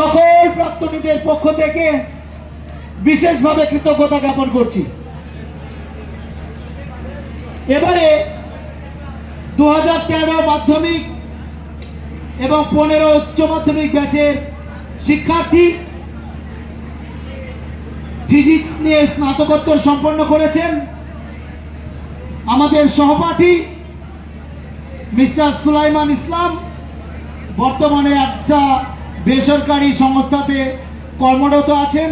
সকল প্রাক্তনীদের পক্ষ থেকে বিশেষভাবে কৃতজ্ঞতা জ্ঞাপন করছি। এবারে 2013 মাধ্যমিক এবং 15 উচ্চ মাধ্যমিক ব্যাচের শিক্ষার্থী ফিজিক্স নিয়ে স্নাতকোত্তর সম্পন্ন করেছেন আমাদের সহপাঠী মিস্টার সুলাইমান ইসলাম। বর্তমানে একটা বেসরকারি সংস্থাতে কর্মরত আছেন।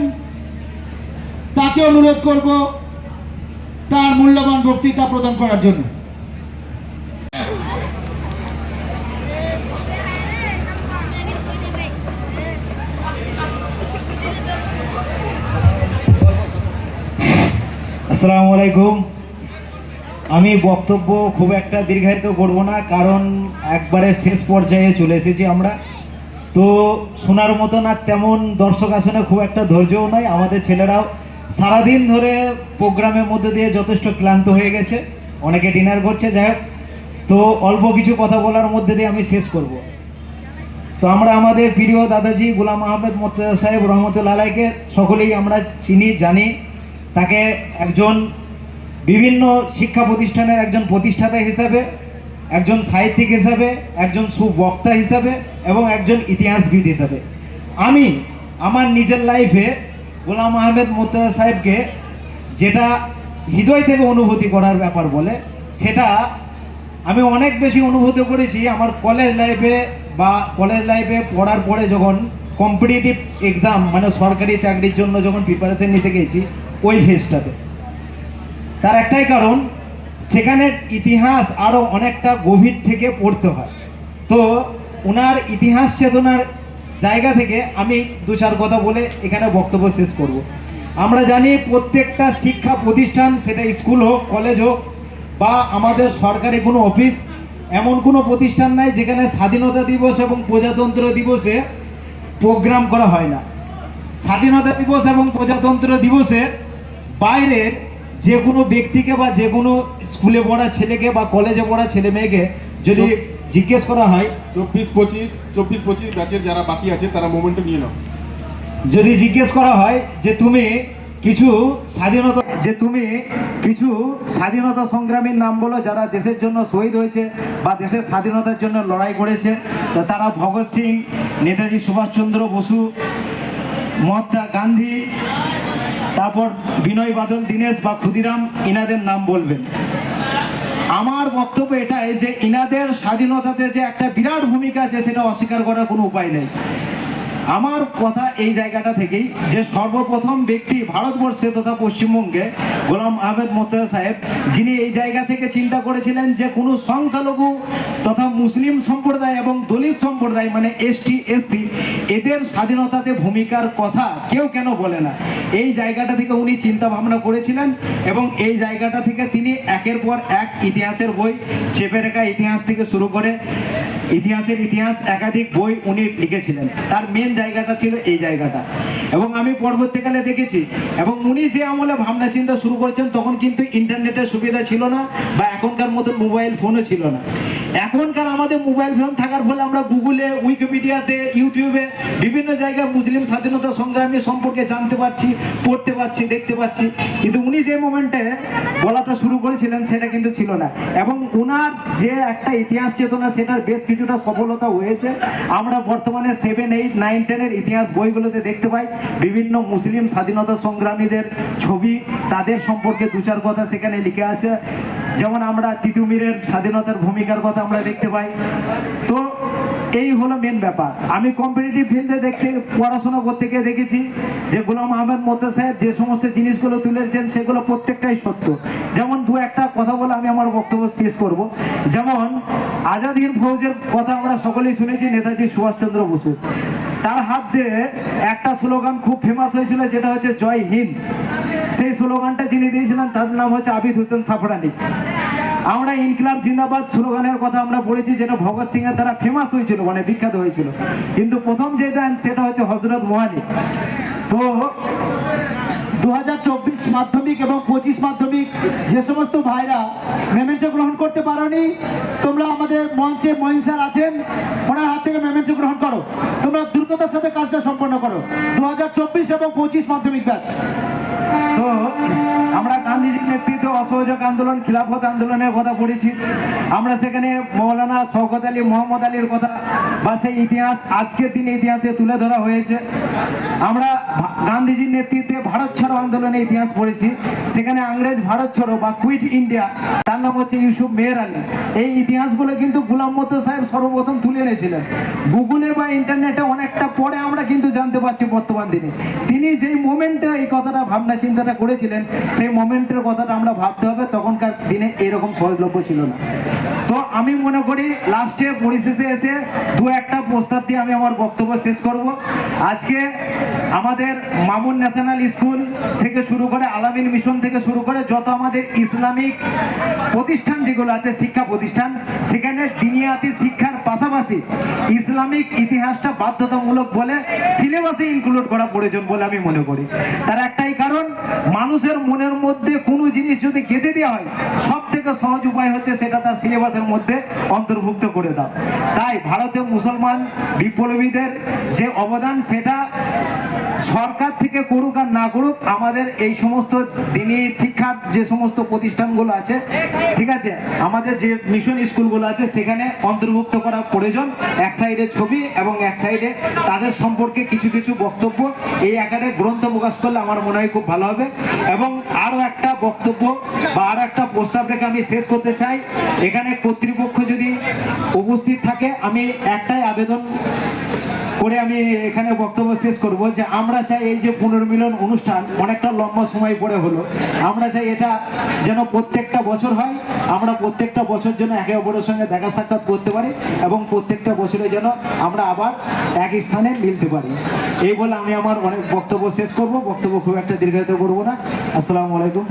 তাকে অনুরোধ করব তার মূল্যবান বক্তৃতা প্রদান করার জন্য। আসসালামু আলাইকুম। আমি বক্তব্য খুব একটা দীর্ঘায়িত করব না, কারণ একবারে শেষ পর্যায়ে চলে এসেছি আমরা। তো শোনার মতো না তেমন দর্শক আসনে খুব একটা ধৈর্যও নয়। আমাদের ছেলেরাও সারাদিন ধরে প্রোগ্রামের মধ্যে দিয়ে যথেষ্ট ক্লান্ত হয়ে গেছে, অনেকে ডিনার করছে। যাই হোক, তো অল্প কিছু কথা বলার মধ্যে দিয়ে আমি শেষ করব। তো আমরা আমাদের প্রিয় দাদাজি গোলাম আহমেদ মোর্তজা সাহেব রহমতুল্লাহ আলাইকে সকলেই আমরা চিনি, জানি। তাকে একজন বিভিন্ন শিক্ষা প্রতিষ্ঠানের একজন প্রতিষ্ঠাতা হিসাবে, একজন সাহিত্যিক হিসাবে, একজন সুবক্তা হিসাবে এবং একজন ইতিহাসবিদ হিসাবে আমি আমার নিজের লাইফে গোলাম আহমেদ মোর্তজা সাহেবকে যেটা হৃদয় থেকে অনুভূতি করার ব্যাপার বলে, সেটা আমি অনেক বেশি অনুভূতি করেছি আমার কলেজ লাইফে পড়ার পরে যখন কম্পিটিটিভ এক্সাম মানে সরকারি চাকরির জন্য যখন প্রিপারেশন নিতে গেছি ওই ফেজটাতে। তার একটাই কারণ, সেখানের ইতিহাস আরও অনেকটা গভীর থেকে পড়তে হয়। তো ওনার ইতিহাস চেতনার জায়গা থেকে আমি দু চার কথা বলে এখানে বক্তব্য শেষ করব। আমরা জানি প্রত্যেকটা শিক্ষা প্রতিষ্ঠান, সেটা স্কুল হোক, কলেজ হোক বা আমাদের সরকারি কোনো অফিস, এমন কোনো প্রতিষ্ঠান নাই যেখানে স্বাধীনতা দিবস এবং প্রজাতন্ত্র দিবসে প্রোগ্রাম করা হয় না। স্বাধীনতা দিবস এবং প্রজাতন্ত্র দিবসে বাইরের যে কোনো ব্যক্তিকে বা যে কোনো স্কুলে পড়া ছেলেকে বা কলেজে পড়া ছেলে মেয়েকে যদি জিজ্ঞেস করা হয় 24-25 ব্যাচের যারা বাকি আছে তারা মোমেন্টে নিয়ে নাও, যদি জিজ্ঞেস করা হয় যে তুমি কিছু স্বাধীনতা সংগ্রামীর নাম বলো যারা দেশের জন্য শহীদ হয়েছে বা দেশের স্বাধীনতার জন্য লড়াই করেছে, তো তারা ভগৎ সিং, নেতাজি সুভাষচন্দ্র বসু, মহাত্মা গান্ধী, তারপর বিনয় বাদল দীনেশ বা ক্ষুদিরাম, ইনাদের নাম বলবেন। আমার বক্তব্য এটাই যে ইনাদের স্বাধীনতাতে যে একটা বিরাট ভূমিকা আছে সেটা অস্বীকার করার কোনো উপায় নেই। আমার কথা এই জায়গাটা থেকেই যে সর্বপ্রথম ব্যক্তি ভারতবর্ষে তথা পশ্চিমবঙ্গে গোলাম আহমেদ মোর্তজা সাহেব, যিনি এই জায়গা থেকে চিন্তা করেছিলেন যে কোনো সংখ্যালঘু তথা মুসলিম সম্প্রদায় এবং দলিত সম্প্রদায় মানে এসটি এসসি এদের স্বাধীনতাতে ভূমিকার কথা কেউ কেন বলে না, এই জায়গাটা থেকে উনি চিন্তা ভাবনা করেছিলেন এবং এই জায়গাটা থেকে তিনি একের পর এক ইতিহাসের বই, চেপে রেখা ইতিহাস থেকে শুরু করে ইতিহাস একাধিক বই উনি লিখেছিলেন। তার মেন জায়গাটা ছিল এই জায়গাটা। এবং আমি পরবর্তীকালে দেখেছি, এবং উনি যে আমলে ভাবনা চিন্তা শুরু করেছেন তখন কিন্তু ইন্টারনেটের সুবিধা ছিল না বা এখনকার মতো মোবাইল ফোনও ছিল না। এখনকার আমাদের মোবাইল ফোন থাকার ফলে আমরা গুগলে, উইকিপিডিয়াতে, ইউটিউবে বিভিন্ন জায়গায় মুসলিম স্বাধীনতা সংগ্রামী সম্পর্কে জানতে পারছি, পড়তে পারছি, দেখতে পাচ্ছি। কিন্তু উনি যে মোমেন্টে বলাটা শুরু করেছিলেন সেটা কিন্তু ছিল না। এবং উনার যে একটা ইতিহাস চেতনা সেটার বেশ কিছুটা সফলতা হয়েছে। আমরা বর্তমানে 7, 8, 9, 10 ইতিহাস বইগুলোতে দেখতে পাই বিভিন্ন মুসলিম স্বাধীনতা সংগ্রামীদের ছবি, তাদের সম্পর্কে দু চার কথা সেখানে লিখে আছে। যেমন আমরা তিতুমিরের স্বাধীনতার ভূমিকার কথা আমরা দেখতে পাই। তো এই হলো মেন ব্যাপার। আমি কম্পিটিটিভ ফিল্ডে পড়াশোনা করতে গিয়ে দেখেছি যে গোলাম আহমেদ মোর্তজা সাহেব যে সমস্ত জিনিসগুলো তুলেছেন সেগুলো প্রত্যেকটাই সত্য। যেমন দু একটা কথা বলে আমি আমার বক্তব্য শেষ করব। যেমন আজাদ হিন্দ ফৌজের কথা আমরা সকলেই শুনেছি, নেতাজি সুভাষচন্দ্র বসু। তার হাত দিয়ে একটা স্লোগান খুব ফেমাস হয়েছিল, যেটা হচ্ছে জয় হিন্দ। সেই স্লোগানটা যিনি দিয়েছিলেন তার নাম হচ্ছে আবিদ হোসেন সাফরানি। আমরা ইনকিলাব জিন্দাবাদ স্লোগানের কথা আমরা পড়েছি, যেটা ভগৎ সিং এর দ্বারা ফেমাস হয়েছিল, মানে বিখ্যাত হয়েছিল। কিন্তু প্রথম যে দেন সেটা হচ্ছে হযরত মোহানি। তো 2024 মাধ্যমিক এবং 25 মাধ্যমিক যে সমস্ত ভাইরা মেমেন্টো গ্রহণ করতে পারোনি, তোমরা আমাদের মঞ্চে মহিন স্যার আছেন, ওনার হাত থেকে মেমেন্টো গ্রহণ করো। তোমরা দ্রুততার সাথে কাজটা সম্পন্ন করো। 2024 এবং 25 মাধ্যমিক ব্যাচ। তো আমরা গান্ধীজির নেতৃত্বে অসহযোগ আন্দোলন, খিলাফত আন্দোলনের কথা পড়েছি। আমরা সেখানে মৌলানা শওকত আলী, মোহাম্মদ আলীর কথা বা সেই ইতিহাস আজকের দিনে ইতিহাসে তুলে ধরা হয়েছে। আমরা গান্ধীজির নেতৃত্বে ভারত ছাড়ো আন্দোলনের ইতিহাস পড়েছি। সেখানে ইংরেজ ভারত ছাড়ো বা কুইট ইন্ডিয়া, তার নাম হচ্ছে ইউসুফ মেহের আলী। এই ইতিহাসগুলো কিন্তু গোলাম মোর্তো সাহেব সর্বপ্রথম তুলে এনেছিলেন। গুগলে বা ইন্টারনেটে অনেকটা পরে আমরা কিন্তু জানতে পারছি বর্তমান দিনে তিনি যেই মোমেন্টে এই কথাটা ভাবনা চিন্তাটা করেছিলেন, সেই মোমেন্টের কথাটা আমরা ভাবতে হবে। তখনকার দিনে এরকম সহজলভ্য ছিল না। তো আমি মনে করি লাস্টে পরিশেষে এসে দু একটা প্রস্তাব দিয়ে আমি আমার বক্তব্য শেষ করব। আজকে আমাদের মামুন ন্যাশনাল স্কুল থেকে শুরু করে আলামিন মিশন থেকে শুরু করে যত আমাদের ইসলামিক প্রতিষ্ঠান যেগুলো আছে, শিক্ষা প্রতিষ্ঠান, সেখানে দিনিয়াতি শিক্ষার পাশাপাশি ইসলামিক ইতিহাসটা বাধ্যতামূলক বলে সিলেবাসে ইনক্লুড করা প্রয়োজন বলে আমি মনে করি। তার একটাই কারণ, মানুষের মনের মধ্যে কোনো জিনিস যদি গেঁথে দেওয়া হয়, সব থেকে সহজ উপায় হচ্ছে সেটা তার সিলেবাসের মধ্যে অন্তর্ভুক্ত করে দাও। তাই ভারতীয় মুসলমান বিপ্লবীদের যে অবদান, সেটা সরকার থেকে করুক আর না করুক, আমাদের এই সমস্ত দিনী শিক্ষার যে সমস্ত প্রতিষ্ঠানগুলো আছে, ঠিক আছে, আমাদের যে মিশন স্কুলগুলো আছে, সেখানে অন্তর্ভুক্ত করা প্রয়োজন। এক সাইডে ছবি এবং এক সাইডে তাদের সম্পর্কে কিছু কিছু বক্তব্য এই আকারে গ্রন্থ প্রকাশ করলে আমার মনে হয় খুব ভালো হবে। এবং আরও একটা বক্তব্য বা আরও একটা প্রস্তাব রেখে আমি শেষ করতে চাই। এখানে কর্তৃপক্ষ যদি উপস্থিত থাকে, আমি একটাই আবেদন করে আমি এখানে বক্তব্য শেষ করব যে আমরা চাই এই যে পুনর্মিলন অনুষ্ঠান অনেকটা লম্বা সময় পরে হলো, আমরা চাই এটা যেন প্রত্যেকটা বছর হয়। আমরা প্রত্যেকটা বছর যেন একে অপরের সঙ্গে দেখা সাক্ষাৎ করতে পারি এবং প্রত্যেকটা বছরে যেন আমরা আবার এক স্থানে মিলতে পারি। এই বলে আমি আমার অনেক বক্তব্য শেষ করব। বক্তব্য খুব একটা দীর্ঘায়িত করব না। আসসালামু আলাইকুম।